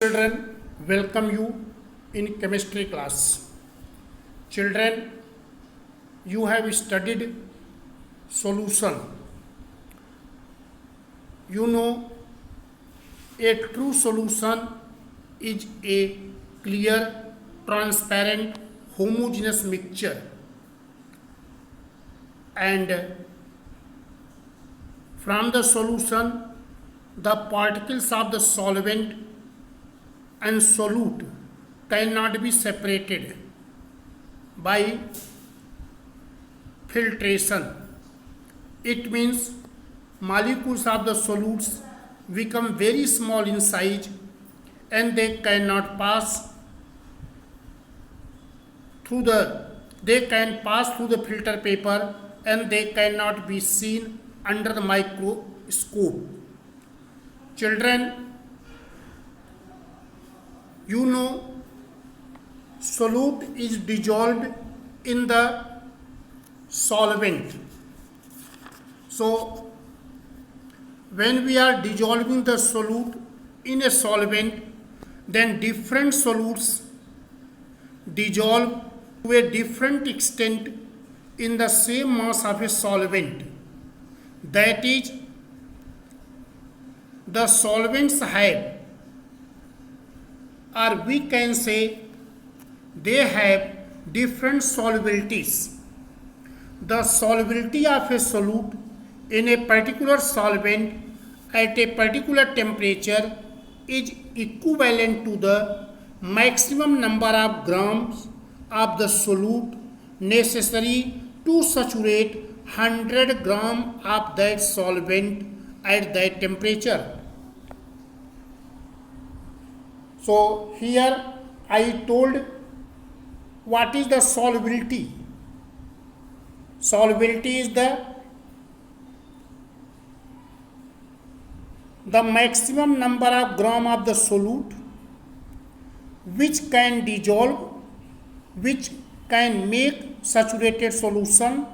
Children, welcome you in chemistry class. Children, you have studied solution. You know a true solution is a clear, transparent, homogeneous mixture, and from the solution the particles of the solvent and solute cannot be separated by filtration. It means molecules of the solutes become very small in size and they cannot pass through the filter paper and they cannot be seen under the microscope. Children, you know solute is dissolved in the solvent. So when we are dissolving the solute in a solvent, then different solutes dissolve to a different extent in the same mass of a solvent. That is, the solvents have, or we can say they have different solubilities. The solubility of a solute in a particular solvent at a particular temperature is equivalent to the maximum number of grams of the solute necessary to saturate 100 grams of that solvent at that temperature. So here I told what is the solubility. Solubility is the maximum number of gram of the solute which can dissolve, which can make saturated solution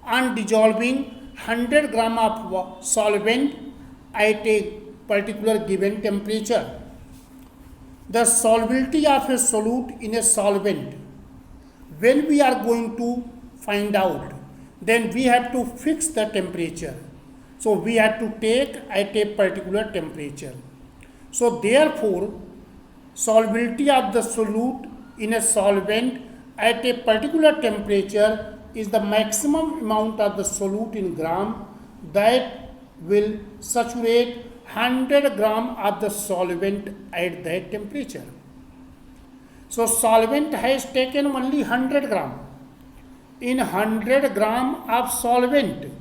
on dissolving 100 gram of solvent at a particular given temperature. The solubility of a solute in a solvent, when we are going to find out, then we have to fix the temperature. So we have to take at a particular temperature. So therefore, solubility of the solute in a solvent at a particular temperature is the maximum amount of the solute in gram that will saturate 100 gram of the solvent at that temperature. So solvent has taken only 100 gram. In 100 gram of solvent,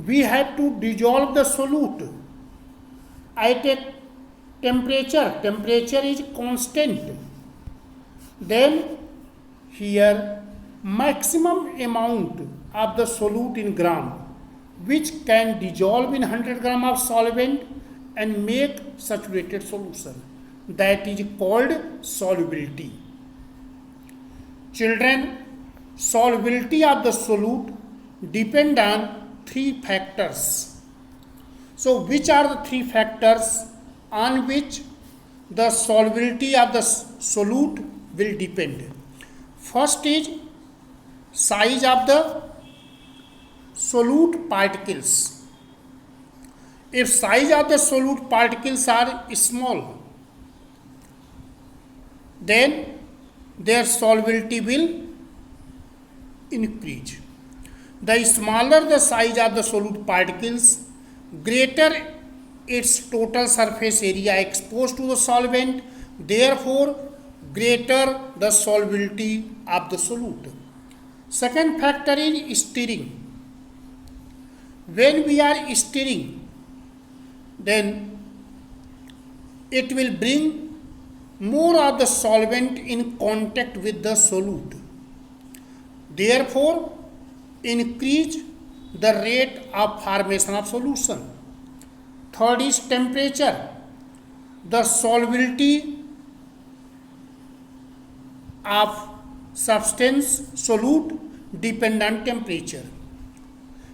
we have to dissolve the solute at a temperature. Temperature is constant. Then here maximum amount of the solute in gram which can dissolve in 100 gram of solvent and make saturated solution. That is called solubility. Children, solubility of the solute depend on three factors. So which are the three factors on which the solubility of the solute will depend? First is size of the solute particles. If size of the solute particles are small, then their solubility will increase. The smaller the size of the solute particles, greater its total surface area exposed to the solvent, therefore greater the solubility of the solute. Second factor is stirring. When we are stirring, then it will bring more of the solvent in contact with the solute. Therefore, increase the rate of formation of solution. Third is temperature. The solubility of substance solute depend on temperature.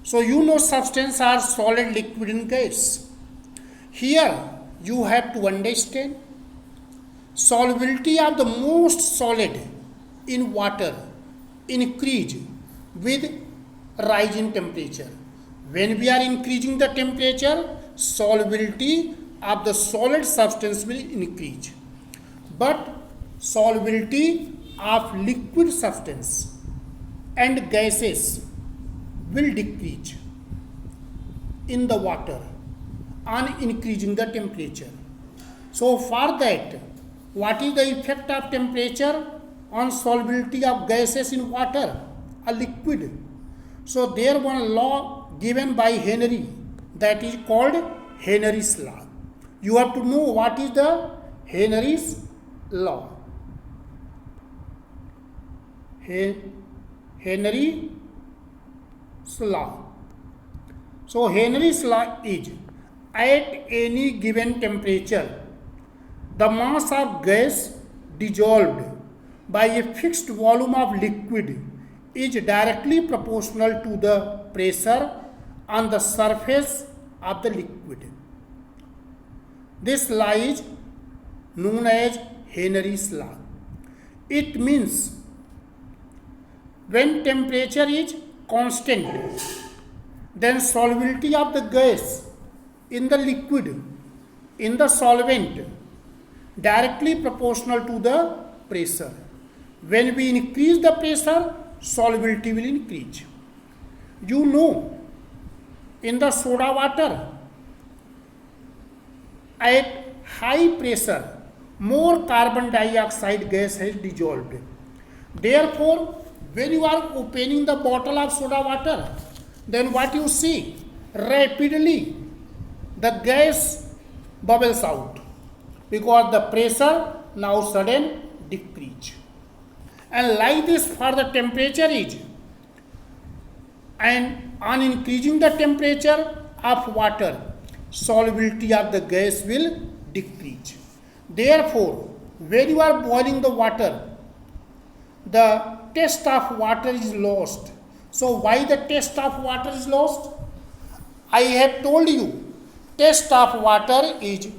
So you know substance are solid, liquid and gas. Here you have to understand solubility of the most solid in water increase with rise in temperature. When we are increasing the temperature, solubility of the solid substance will increase. But solubility of liquid substance and gases will decrease in the water on increasing the temperature. So for that, what is the effect of temperature on solubility of gases in water, a liquid? So there one law given by Henry, that is called Henry's law. You have to know what is the Henry's law. Henry's law. So Henry's law is, at any given temperature, the mass of gas dissolved by a fixed volume of liquid is directly proportional to the pressure on the surface of the liquid. This law is known as Henry's law. It means when temperature is constant, then solubility of the gas in the liquid, in the solvent, directly proportional to the pressure. When we increase the pressure, solubility will increase. You know, in the soda water, at high pressure, more carbon dioxide gas has dissolved. Therefore, when you are opening the bottle of soda water, then what you see? Rapidly, the gas bubbles out because the pressure now sudden decrease. And like this for the temperature is, and on increasing the temperature of water, solubility of the gas will decrease. Therefore, when you are boiling the water, the taste of water is lost. So why the taste of water is lost? I have told you, taste of water is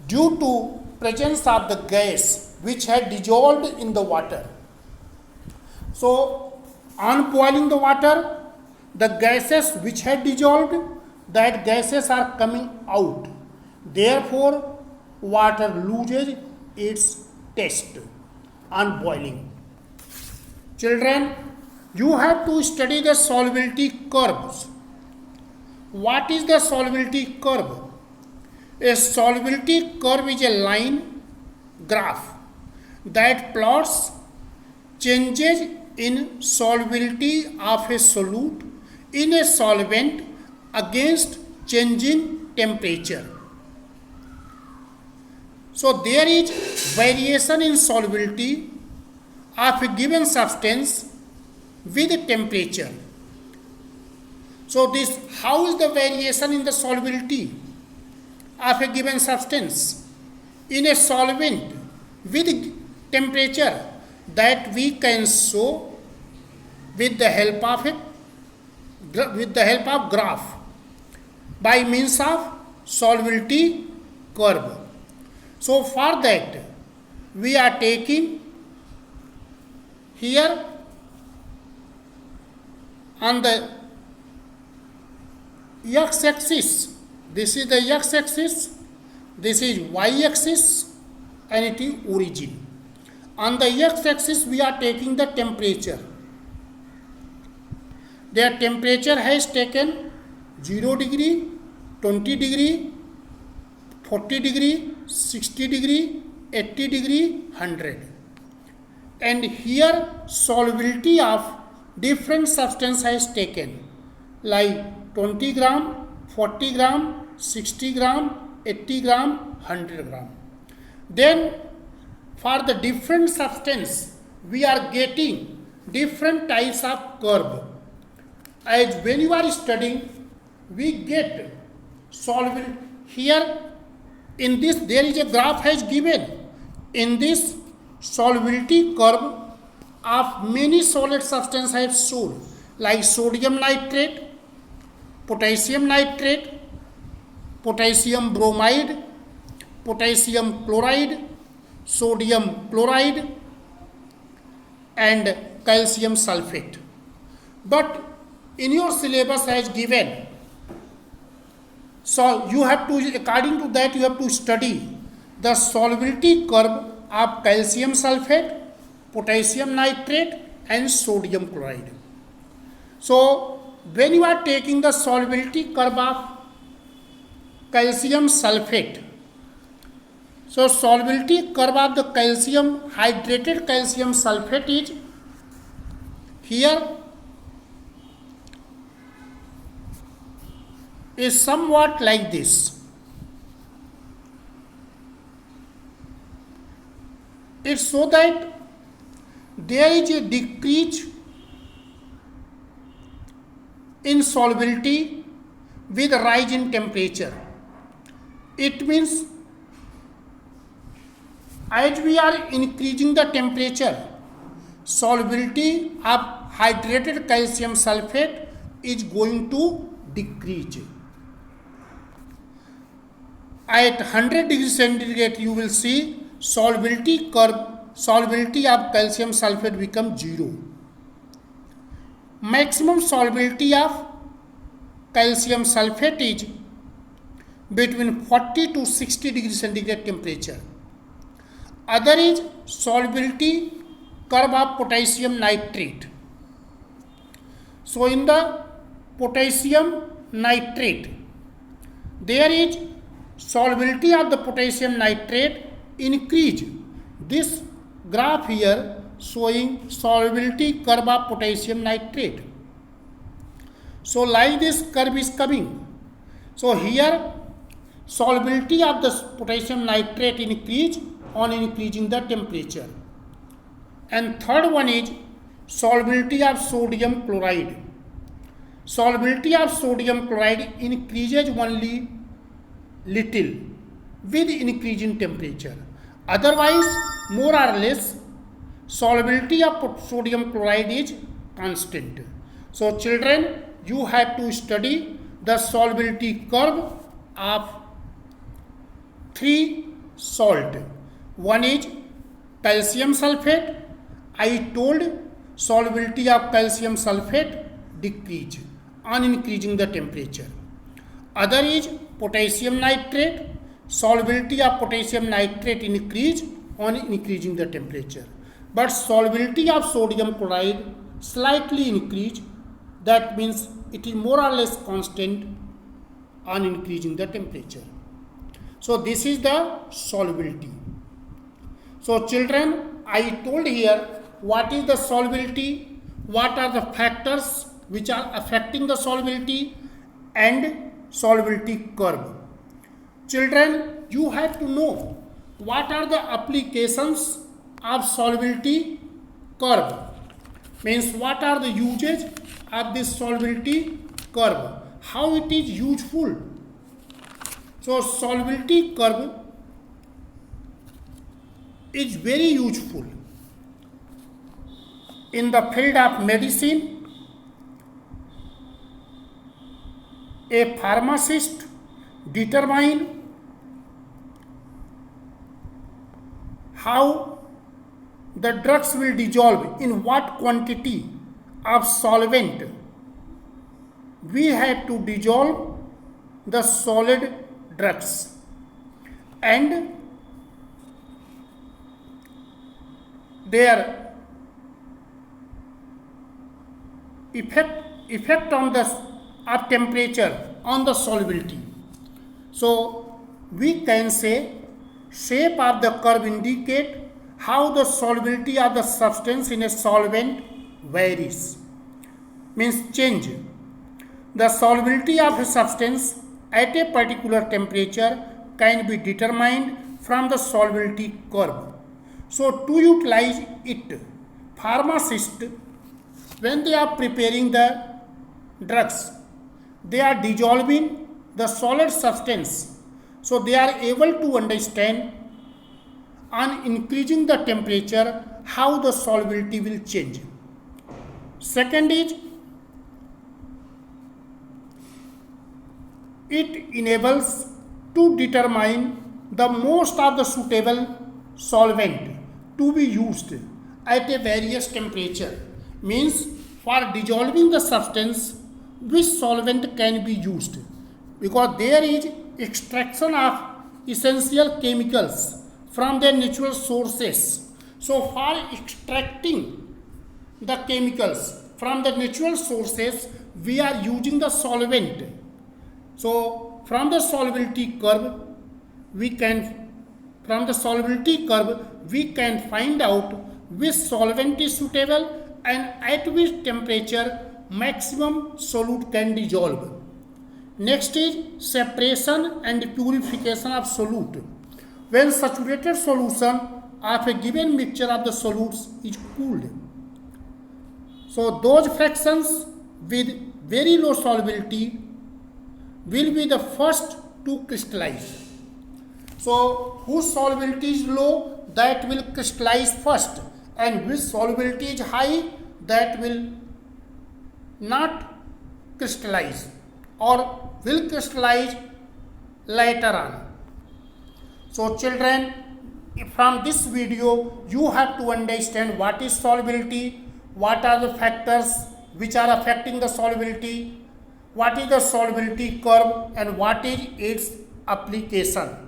due to presence of the gas which had dissolved in the water. So on boiling the water, the gases which had dissolved, that gases are coming out. Therefore, water loses its taste on boiling. Children, you have to study the solubility curves. What is the solubility curve? A solubility curve is a line graph that plots changes in solubility of a solute in a solvent against changing temperature. So there is variation in solubility of a given substance with temperature. So this, how is the variation in the solubility of a given substance in a solvent with temperature? That we can show with the help of graph by means of solubility curve. So for that, we are taking here on the x-axis, this is the x-axis, this is y-axis, and it is origin. On the x-axis, we are taking the temperature. Their temperature has taken 0 degree, 20 degree, 40 degree, 60 degree, 80 degree, 100. And here solubility of different substance has taken, like 20 gram, 40 gram, 60 gram, 80 gram, 100 gram. Then for the different substance, we are getting different types of curve. As when you are studying, we get solubility. Here in this, there is a graph has given. In this solubility curve of many solid substances I have shown, like sodium nitrate, potassium nitrate, potassium bromide, potassium chloride, sodium chloride, and calcium sulfate. But in your syllabus as given, so you have to, according to that, you have to study the solubility curve of calcium sulfate, potassium nitrate, and sodium chloride. So when you are taking the solubility curve of calcium sulfate, so solubility curve of the calcium, hydrated calcium sulfate is here is somewhat like this. It's so that there is a decrease in solubility with rise in temperature. It means as we are increasing the temperature, solubility of hydrated calcium sulfate is going to decrease. At 100 degrees centigrade, you will see solubility curve, solubility of calcium sulfate becomes 0. Maximum solubility of calcium sulfate is between 40 to 60 degrees centigrade temperature. Other is solubility curve of potassium nitrate. So in the potassium nitrate, there is solubility of the potassium nitrate increase. This graph here showing solubility curve of potassium nitrate. So like this curve is coming. So here solubility of the potassium nitrate increase on increasing the temperature. And third one is solubility of sodium chloride. Solubility of sodium chloride increases only little with increase in temperature. Otherwise, more or less, solubility of sodium chloride is constant. So children, you have to study the solubility curve of 3 salt. One is calcium sulfate. I told solubility of calcium sulfate decrease on increasing the temperature. Other is potassium nitrate. Solubility of potassium nitrate increase on increasing the temperature. But solubility of sodium chloride slightly increase. That means it is more or less constant on increasing the temperature. So this is the solubility. So children, I told here what is the solubility, what are the factors which are affecting the solubility, and solubility curve. Children, you have to know what are the applications of solubility curve. Means what are the uses of this solubility curve, how it is useful. So solubility curve is very useful in the field of medicine. A pharmacist determine how the drugs will dissolve, in what quantity of solvent we have to dissolve the solid drugs, and their effect on the of temperature on the solubility. So we can say shape of the curve indicate how the solubility of the substance in a solvent varies. Means change. The solubility of a substance at a particular temperature can be determined from the solubility curve. So to utilize it, pharmacists, when they are preparing the drugs, they are dissolving the solid substance. So they are able to understand on increasing the temperature how the solubility will change. Second is, it enables to determine the most of the suitable solvent to be used at a various temperature. Means for dissolving the substance, which solvent can be used, because there is extraction of essential chemicals from their natural sources. So for extracting the chemicals from the natural sources, we are using the solvent. So from the solubility curve, we can find out which solvent is suitable and at which temperature maximum solute can dissolve. Next is separation and purification of solute. When saturated solution of a given mixture of the solutes is cooled, so those fractions with very low solubility will be the first to crystallize. So whose solubility is low, that will crystallize first, and which solubility is high, that will not crystallize or will crystallize later on. So children, from this video you have to understand what is solubility, what are the factors which are affecting the solubility, what is the solubility curve, and what is its application.